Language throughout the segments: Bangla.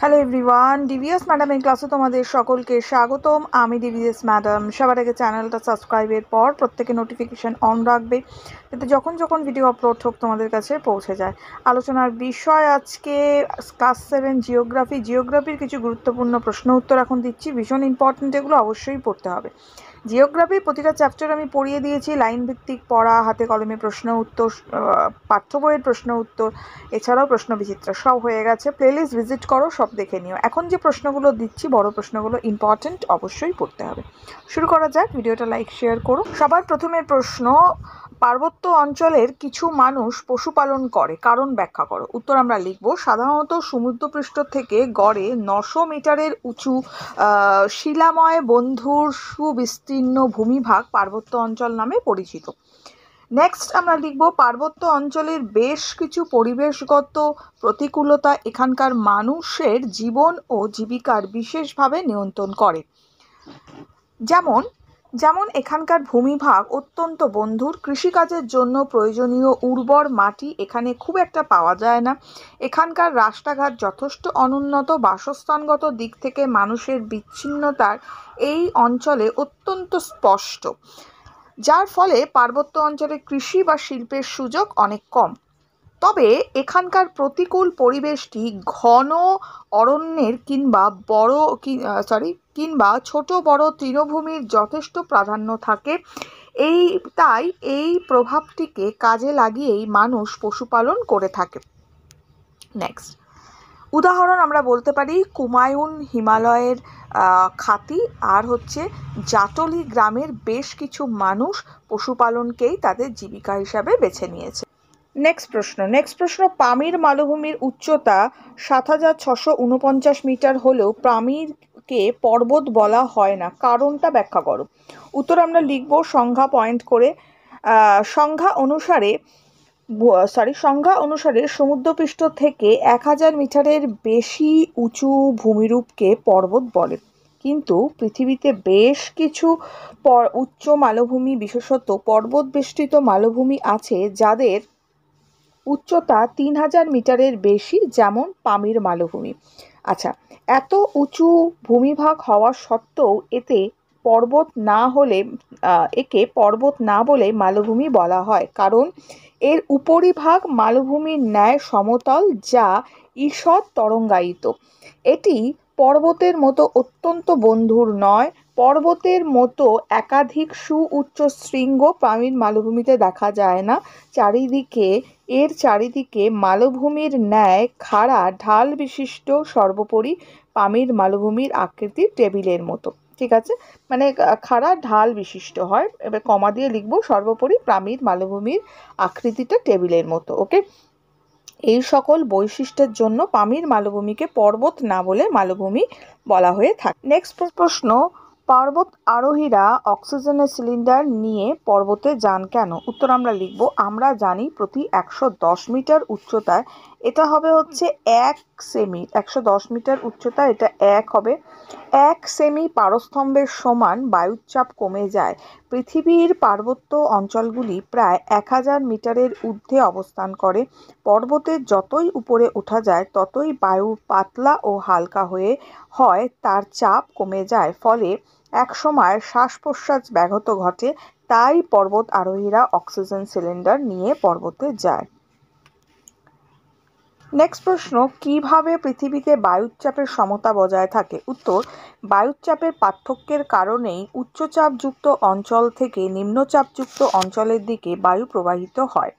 হ্যালো এভরিওয়ান, ডিভিএস ম্যাডামের ক্লাসে তোমাদের সকলকে স্বাগতম। আমি ডিভিএস ম্যাডাম। সবার আগে চ্যানেলটা সাবস্ক্রাইবের পর প্রত্যেকে নোটিফিকেশান অন রাখবে, যাতে যখন যখন ভিডিও আপলোড হোক তোমাদের কাছে পৌঁছে যায়। আলোচনার বিষয় আজকে ক্লাস 7 জিওগ্রাফির কিছু গুরুত্বপূর্ণ প্রশ্ন উত্তর এখন দিচ্ছি, ভীষণ ইম্পর্টেন্ট, এগুলো অবশ্যই পড়তে হবে। জিওগ্রাফির প্রতিটা চ্যাপ্টার আমি পড়িয়ে দিয়েছি, লাইন ভিত্তিক পড়া, হাতে কলমে প্রশ্ন উত্তর, পাঠ্য বইয়ের প্রশ্ন উত্তর, এছাড়াও প্রশ্ন বিচিত্রা সব হয়ে গেছে। প্লেলিস্ট ভিজিট করো, সব দেখে নিও। এখন যে প্রশ্নগুলো দিচ্ছি, বড় প্রশ্নগুলো ইম্পর্টেন্ট, অবশ্যই পড়তে হবে। শুরু করা যাক, ভিডিওটা লাইক শেয়ার করো। সবার প্রথমে প্রশ্ন, পার্বত্য অঞ্চলের কিছু মানুষ পশুপালন করে, কারণ ব্যাখ্যা করো। উত্তর আমরা লিখব, সাধারণত সমুদ্রপৃষ্ঠ থেকে গড়ে 900 মিটারের উঁচু শিলাময় বন্ধুর সুবিস্তীর্ণ ভূমিভাগ পার্বত্য অঞ্চল নামে পরিচিত। নেক্সট আমরা লিখব, পার্বত্য অঞ্চলের বেশ কিছু পরিবেশগত প্রতিকূলতা এখানকার মানুষের জীবন ও জীবিকার বিশেষভাবে নিয়ন্ত্রণ করে। যেমন এখানকার ভূমিভাগ অত্যন্ত বন্ধুর, কৃষিকাজের জন্য প্রয়োজনীয় উর্বর মাটি এখানে খুব একটা পাওয়া যায় না। এখানকার রাস্তাঘাট যথেষ্ট অনুন্নত, বাসস্থানগত দিক থেকে মানুষের বিচ্ছিন্নতার এই অঞ্চলে অত্যন্ত স্পষ্ট, যার ফলে পার্বত্য অঞ্চলে কৃষি বা শিল্পের সুযোগ অনেক কম। তবে এখানকার প্রতিকূল পরিবেশটি ঘন অরণ্যের কিংবা ছোট বড় তৃণভূমির যথেষ্ট প্রাধান্য থাকে। তাই এই প্রভাবটিকে কাজে লাগিয়েই মানুষ পশুপালন করে থাকে। নেক্সট উদাহরণ আমরা বলতে পারি কুমায়ুন হিমালয়ের খাতি আর জাটলি গ্রামের বেশ কিছু মানুষ পশুপালনকেই তাদের জীবিকা হিসাবে বেছে নিয়েছে। নেক্সট প্রশ্ন, পামির মালভূমির উচ্চতা 7,649 মিটার হলেও পামিরকে পর্বত বলা হয় না, কারণটা ব্যাখ্যা করো। উত্তর আমরা লিখব সংজ্ঞা পয়েন্ট করে। সংজ্ঞা অনুসারে সমুদ্রপৃষ্ঠ থেকে 1000 মিটারের বেশি উঁচু ভূমিরূপকে পর্বত বলে। কিন্তু পৃথিবীতে বেশ কিছু উচ্চ মালভূমি, বিশেষত পর্বত বেষ্টিত মালভূমি আছে যাদের উচ্চতা 3000 মিটারের বেশি, যেমন পামির মালভূমি। আচ্ছা, এত উঁচু ভূমিভাগ হওয়া সত্ত্বেও একে পর্বত না বলে মালভূমি বলা হয়, কারণ এর উপরিভাগ মালভূমির ন্যায় সমতল, যা ঈষৎ তরঙ্গায়িত। এটি পর্বতের মতো অত্যন্ত বন্ধুর নয়। পর্বতের মতো একাধিক সুউচ্চ শৃঙ্গ পামির মালভূমিতে দেখা যায় না। এর চারিদিকে মালভূমির ন্যায় খাড়া ঢাল বিশিষ্ট, সর্বোপরি পামির মালভূমির আকৃতি টেবিলের মতো। ঠিক আছে, মানে খাড়া ঢাল বিশিষ্ট হয়। এবার কমা দিয়ে লিখবো, সর্বোপরি পামির মালভূমির আকৃতিটা টেবিলের মতো। ওকে, এই সকল বৈশিষ্ট্যের জন্য পামির মালভূমিকে পর্বত না বলে মালভূমি বলা হয়ে থাকে। নেক্সট প্রশ্ন, পর্বত আরোহীরা অক্সিজেনের সিলিন্ডার নিয়ে পর্বতে যান কেন? উত্তর আমরা লিখব, আমরা জানি প্রতি 110 মিটার উচ্চতায় এটা হবে 1 সেমি। 110 মিটার উচ্চতায় এটা 1 হবে। 1 সেমি পারস্তম্ভের সমান বায়ুচাপ কমে যায়। পৃথিবীর পার্বত্য অঞ্চলগুলি প্রায় 1000 মিটারের ঊর্ধ্বে অবস্থান করে। পর্বতের যতই উপরে ওঠা যায় ততই বায়ু পাতলা ও হালকা হয়, তার চাপ কমে যায়, ফলে একসময় শ্বাস প্রশ্বাস ব্যাহত ঘটে। তাই পর্বত আরোহীরা অক্সিজেন সিলিন্ডার নিয়ে পর্বতে যায়। নেক্সট প্রশ্ন, কিভাবে পৃথিবীতে বায়ুচাপের সমতা বজায় থাকে? উত্তর, বায়ুচাপের পার্থক্যের কারণেই উচ্চচাপযুক্ত অঞ্চল থেকে নিম্নচাপযুক্ত অঞ্চলের দিকে বায়ু প্রবাহিত হয়।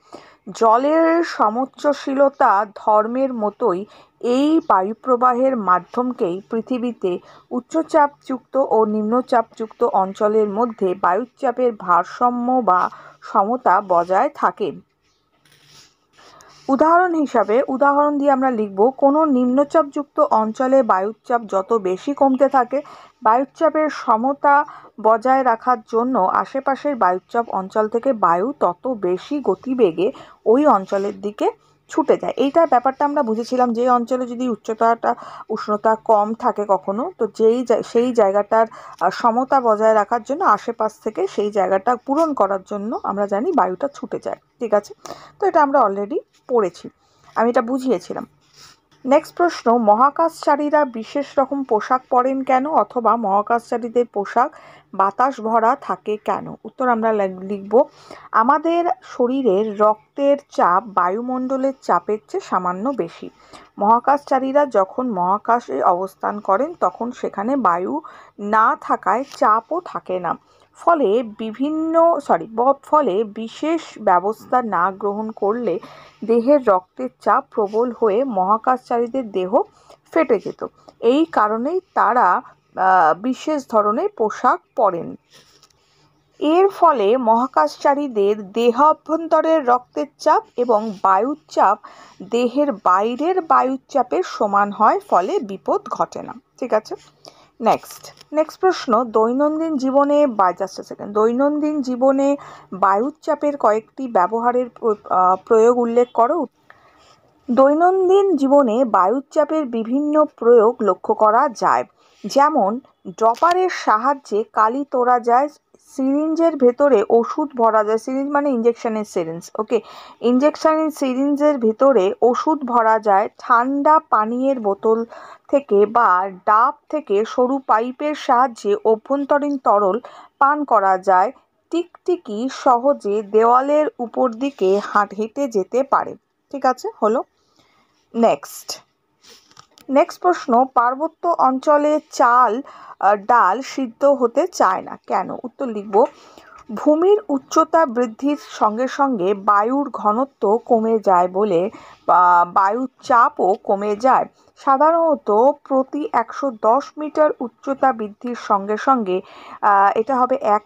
জলের সমোচ্চশীলতা ধর্মের মতোই এই বায়ুপ্রবাহের মাধ্যমকেই পৃথিবীতে উচ্চচাপযুক্ত ও নিম্নচাপযুক্ত অঞ্চলের মধ্যে বায়ুচাপের ভারসাম্য বা সমতা বজায় থাকে। উদাহরণ দিয়ে আমরা লিখব, কোনো নিম্নচাপযুক্ত অঞ্চলে বায়ুচাপ যত বেশি কমতে থাকে, বায়ুচাপের সমতা বজায় রাখার জন্য আশেপাশের বায়ুচাপ অঞ্চল থেকে বায়ু তত বেশি গতিবেগে ওই অঞ্চলের দিকে ছুটে যায়। এইটার ব্যাপারটা আমরা বুঝেছিলাম, যে অঞ্চলে যদি উষ্ণতা কম থাকে কখনো, তো সেই জায়গাটার সমতা বজায় রাখার জন্য আশেপাশ থেকে সেই জায়গাটা পূরণ করার জন্য আমরা জানি বায়ুটা ছুটে যায়। ঠিক আছে, তো এটা আমরা অলরেডি পড়েছি, আমি এটা বুঝিয়েছিলাম। নেক্সট প্রশ্ন, মহাকাশচারীরা বিশেষ রকম পোশাক পরেন কেন, অথবা মহাকাশচারীদের পোশাক বাতাস ভরা থাকে কেন? উত্তর আমরা লিখব, আমাদের শরীরের রক্তের চাপ বায়ুমণ্ডলের চাপের চেয়ে সামান্য বেশি। মহাকাশচারীরা যখন মহাকাশে অবস্থান করেন তখন সেখানে বায়ু না থাকায় চাপও থাকে না। ফলে বিশেষ ব্যবস্থা না গ্রহণ করলে দেহের রক্তের চাপ প্রবল হয়ে মহাকাশচারীদের দেহ ফেটে যেত। এই কারণেই তারা বিশেষ ধরনের পোশাক পরেন। এর ফলে মহাকাশচারীদের দেহাভ্যন্তরের রক্তের চাপ এবং বায়ুর চাপ দেহের বাইরের বায়ুর চাপের সমান হয়, ফলে বিপদ ঘটে না। ঠিক আছে, নেক্সট প্রশ্ন, দৈনন্দিন জীবনে বায়ুর চাপের কয়েকটি ব্যবহারের প্রয়োগ উল্লেখ করো। দৈনন্দিন জীবনে বায়ুর চাপের বিভিন্ন প্রয়োগ লক্ষ্য করা যায়, যেমন ড্রপারের সাহায্যে কালি তোলা যায়, সিরিঞ্জের ভেতরে ওষুধ ভরা যায়, সিরিঞ্জ মানে ইঞ্জেকশনের সিরিঞ্জ, ওকে, ইঞ্জেকশনের সিরিঞ্জের ভেতরে ওষুধ ভরা যায়, ঠান্ডা পানীয়ের বোতল থেকে বা ডাব থেকে সরু পাইপের সাহায্যে অভ্যন্তরীণ তরল পান করা যায়, টিকটিকি সহজে দেওয়ালের উপর দিকে হেঁটে যেতে পারে। ঠিক আছে, হলো। নেক্সট প্রশ্ন, পার্বত্য অঞ্চলে চাল ডাল সিদ্ধ হতে চায় না কেন? উত্তর লিখব, ভূমির উচ্চতা বৃদ্ধির সঙ্গে সঙ্গে বায়ুর ঘনত্ব কমে যায় বলে বায়ুর চাপও কমে যায়। সাধারণত প্রতি 110 মিটার উচ্চতা বৃদ্ধির সঙ্গে সঙ্গে এটা হবে 1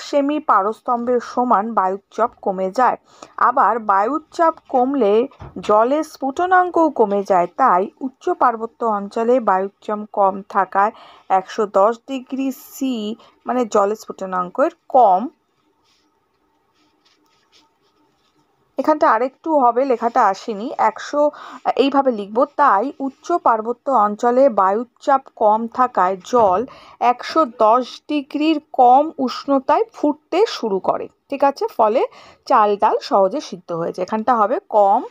সেমি পারস্তম্ভের সমান বায়ুর চাপ কমে যায়। আবার বায়ুর চাপ কমলে জলের স্ফুটনাঙ্কও কমে যায়। তাই উচ্চ পার্বত্য অঞ্চলে বায়ুর চাপ কম থাকায় 110 ডিগ্রি সি মানে জলের স্ফুটনাঙ্কের কম, এখানটা আরেকটু হবে, লেখাটা আসেনি, 100 এইভাবে লিখব, তাই উচ্চ পার্বত্য অঞ্চলে বায়ুর চাপ কম থাকায় জল 110 ডিগ্রির কম উষ্ণতায় ফুটতে শুরু করে। ঠিক আছে, ফলে চাল ডাল সহজে সিদ্ধ হয়ে যায়। এখানটা হবে কম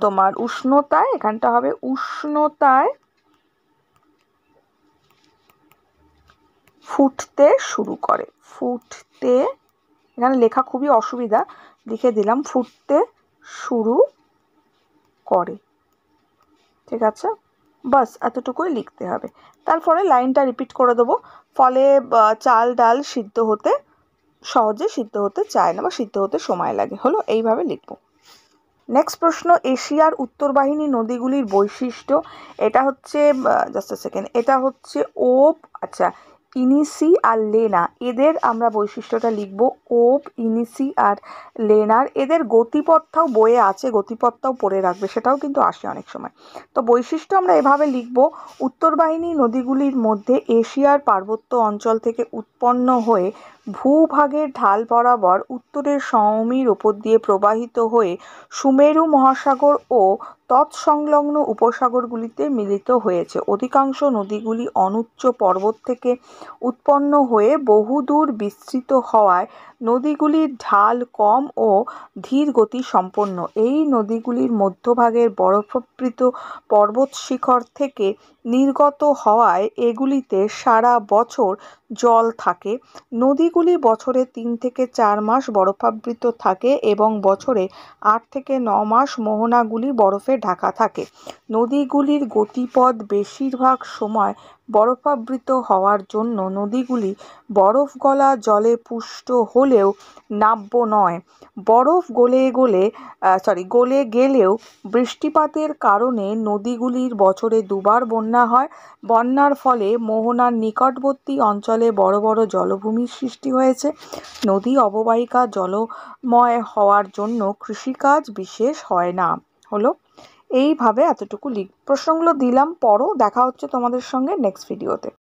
তোমার উষ্ণতায়, এখানটা হবে উষ্ণতায় ফুটতে শুরু করে, এখানে লেখা খুবই অসুবিধা, লিখে দিলাম ফুটতে শুরু করে। ঠিক আছে, বাস এতটুকুই লিখতে হবে। তারপরে লাইনটা রিপিট করে দেবো, ফলে চাল ডাল সহজে সিদ্ধ হতে চায় না বা সিদ্ধ হতে সময় লাগে, হলো, এইভাবে লিখবো। নেক্সট প্রশ্ন, এশিয়ার উত্তরবাহিনী নদীগুলির বৈশিষ্ট্য। এটা হচ্ছে এটা হচ্ছে ইনিসি আর লেনা, এদের আমরা বৈশিষ্ট্যটা লিখব, ইনিসি আর লেনার এদের গতিপথটাও বইয়ে আছে, গতিপথটাও পড়ে রাখবে, সেটাও কিন্তু আসে অনেক সময়। তো বৈশিষ্ট্য আমরা এভাবে লিখব, উত্তরবাহিনী নদীগুলির মধ্যে এশিয়ার পার্বত্য অঞ্চল থেকে উৎপন্ন হয়ে ভূভাগের ঢাল বরাবর উত্তরের সমভূমির ওপর দিয়ে প্রবাহিত হয়ে সুমেরু মহাসাগর ও তৎসংলগ্ন উপসাগরগুলিতে মিলিত হয়েছে। অধিকাংশ নদীগুলি অনুচ্চ পর্বত থেকে উৎপন্ন হয়ে বহুদূর বিস্তৃত হওয়ায় নদীগুলির ঢাল কম ও ধীর গতি সম্পন্ন। এই নদীগুলির মধ্যভাগের বরফাবৃত পর্বত শিখর থেকে নির্গত হওয়ায় এগুলিতে সারা বছর জল থাকে। নদীগুলি বছরে 3 থেকে 4 মাস বরফাবৃত থাকে এবং বছরে 8 থেকে 9 মাস মোহনাগুলি বরফে ঢাকা থাকে। নদীগুলির গতিপথ বেশিরভাগ সময় বরফাবৃত হওয়ার জন্য নদীগুলি বরফ গলা জলে পুষ্ট হলেও নাব্য নয়। বরফ গলে গেলেও বৃষ্টিপাতের কারণে নদীগুলির বছরে 2 বার বন্যা হয়। বন্যার ফলে মোহনার নিকটবর্তী অঞ্চলে বড় বড় জলভূমির সৃষ্টি হয়েছে। নদী অববাহিকা জলময় হওয়ার জন্য কৃষিকাজ বিশেষ হয় না, হলো। এইভাবে এতটুকু প্রশ্নগুলো দিলাম, পড়ো, দেখা হচ্ছে তোমাদের সঙ্গে নেক্সট ভিডিওতে।